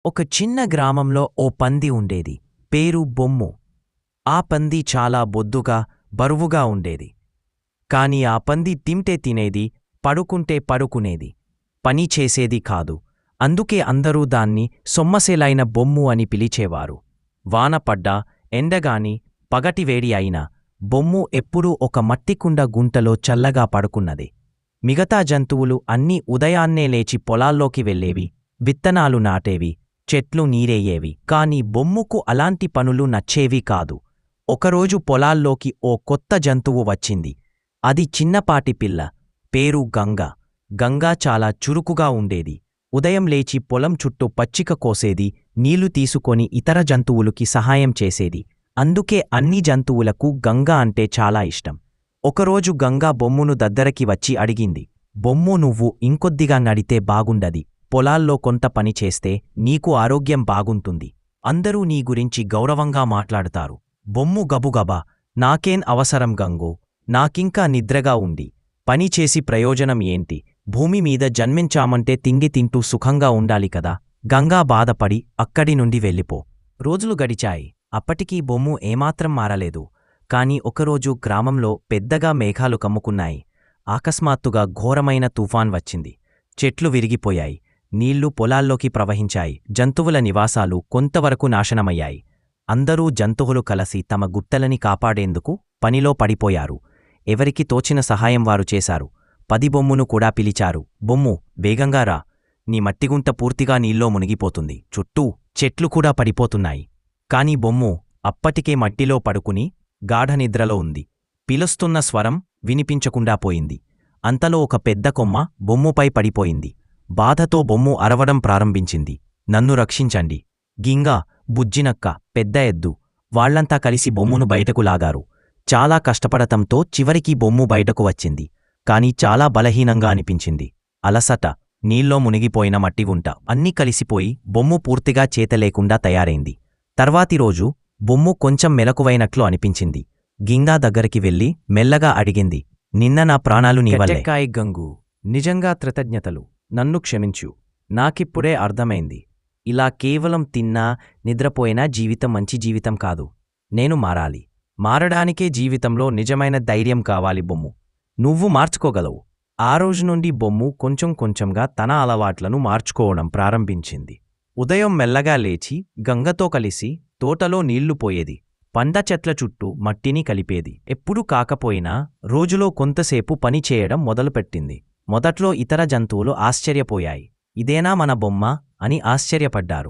ఒక చిన్న గ్రామంలో ఓ పంది ఉండేది. పేరు బొమ్ము. ఆ పంది చాలా బొద్దుగా, బరువుగా ఉండేది. కాని ఆ పంది తింటే తినేది, పడుకుంటే పడుకునేది. పని చేసేది కాదు. అందుకే అందరూ దాన్ని సొమ్మసేలైన బొమ్ము అని పిలిచేవారు. వాన పడ్డా, ఎండగాని, పగటివేడి అయినా బొమ్ము ఎప్పుడూ ఒక మట్టికుండ గుంటలో చల్లగా పడుకున్నది. మిగతా జంతువులు అన్నీ ఉదయాన్నే లేచి పొలాల్లోకి వెళ్ళేవి, విత్తనాలు నాటేవి, చెట్లు నీరెయ్యేవి. కాని బొమ్ముకు అలాంటి పనులు నచ్చేవి కాదు. ఒకరోజు పొలాల్లోకి ఓ కొత్త జంతువు వచ్చింది. అది చిన్నపాటి పిల్ల. పేరు గంగ. గంగ చాలా చురుకుగా ఉండేది. ఉదయం లేచి పొలం చుట్టూ పచ్చిక కోసేది, నీళ్లు తీసుకొని ఇతర జంతువులకి సహాయం చేసేది. అందుకే అన్ని జంతువులకు గంగ అంటే చాలా ఇష్టం. ఒకరోజు గంగ బొమ్మును దగ్గరికి వచ్చి అడిగింది. బొమ్ము, నువ్వు ఇంకొద్దిగా నడితే బాగుండది. పొలాల్లో కొంత పని చేస్తే నీకు ఆరోగ్యం బాగుంటుంది. అందరూ నీ గురించి గౌరవంగా మాట్లాడుతారు. బొమ్ము గబుగబా, నాకేం అవసరం గంగో, నాకింకా నిద్రగా ఉంది. పని చేసి ప్రయోజనం ఏంటి? భూమి మీద జన్మించామంటే తిండి తింటూ సుఖంగా ఉండాలి కదా. గంగా బాధపడి అక్కడి నుండి వెళ్ళిపో. రోజులు గడిచాయి. అప్పటికీ బొమ్ము ఏమాత్రం మారలేదు. కాని ఒకరోజు గ్రామంలో పెద్దగా మేఘాలు కమ్ముకున్నాయి. అకస్మాత్తుగా ఘోరమైన తుఫాన్ వచ్చింది. చెట్లు విరిగిపోయాయి. నీళ్లు పొలాల్లోకి ప్రవహించాయి. జంతువుల నివాసాలు కొంతవరకు నాశనమయ్యాయి. అందరూ జంతువులు కలసి తమ గుట్టలని కాపాడేందుకు పనిలో పడిపోయారు. ఎవరికి తోచిన సహాయం వారు చేశారు. బొమ్మును కూడా పిలిచారు. బొమ్ము, వేగంగా రా. నీ మట్టిగుంట పూర్తిగా నీళ్ళో మునిగిపోతుంది. చుట్టూ చెట్లు కూడా పడిపోతున్నాయి. కాని బొమ్ము అప్పటికే మట్టిలో పడుకుని గాఢనిద్రలో ఉంది. పిలుస్తున్న స్వరం వినిపించకుండా పోయింది. అంతలో ఒక పెద్ద కొమ్మ బొమ్ముపై పడిపోయింది. బాధతో బొమ్ము అరవడం ప్రారంభించింది. నన్ను రక్షించండి. గింగ, బుజ్జినక్క, పెద్ద ఎద్దు వాళ్లంతా కలిసి బొమ్మును బయటకు లాగారు. చాలా కష్టపడటంతో చివరికి బొమ్ము బయటకు వచ్చింది. కాని చాలా బలహీనంగా అనిపించింది. అలసట, నీళ్ళో మునిగిపోయిన మట్టిగుంట అన్నీ కలిసిపోయి బొమ్ము పూర్తిగా చేతలేకుండా తయారైంది. తర్వాతి రోజు బొమ్ము కొంచెం మెలకువైనట్లు అనిపించింది. గింగా దగ్గరికి వెళ్ళి మెల్లగా అడిగింది. నిన్న నా ప్రాణాలు నీవల్లే. గంగు, నిజంగా కృతజ్ఞతలు. నన్ను క్షమించు. నాకిప్పుడే అర్థమైంది. ఇలా కేవలం తిన్నా, నిద్రపోయినా జీవితం మంచి జీవితం కాదు. నేను మారాలి. మారడానికే జీవితంలో నిజమైన ధైర్యం కావాలి బొమ్ము. నువ్వు మార్చుకోగలవు. ఆ రోజు నుండి బొమ్ము కొంచెం కొంచెంగా తన అలవాట్లను మార్చుకోవడం ప్రారంభించింది. ఉదయం మెల్లగా లేచి గంగతో కలిసి తోటలో నీళ్లు పోయేది. పండ్ల చెట్ల చుట్టూ మట్టిని కలిపేది. ఎప్పుడూ కాకపోయినా రోజులో కొంతసేపు పని చేయడం మొదలుపెట్టింది. మొదట్లో ఇతర జంతువులు ఆశ్చర్యపోయాయి. ఇదేనా మన బొమ్మ అని ఆశ్చర్యపడ్డారు.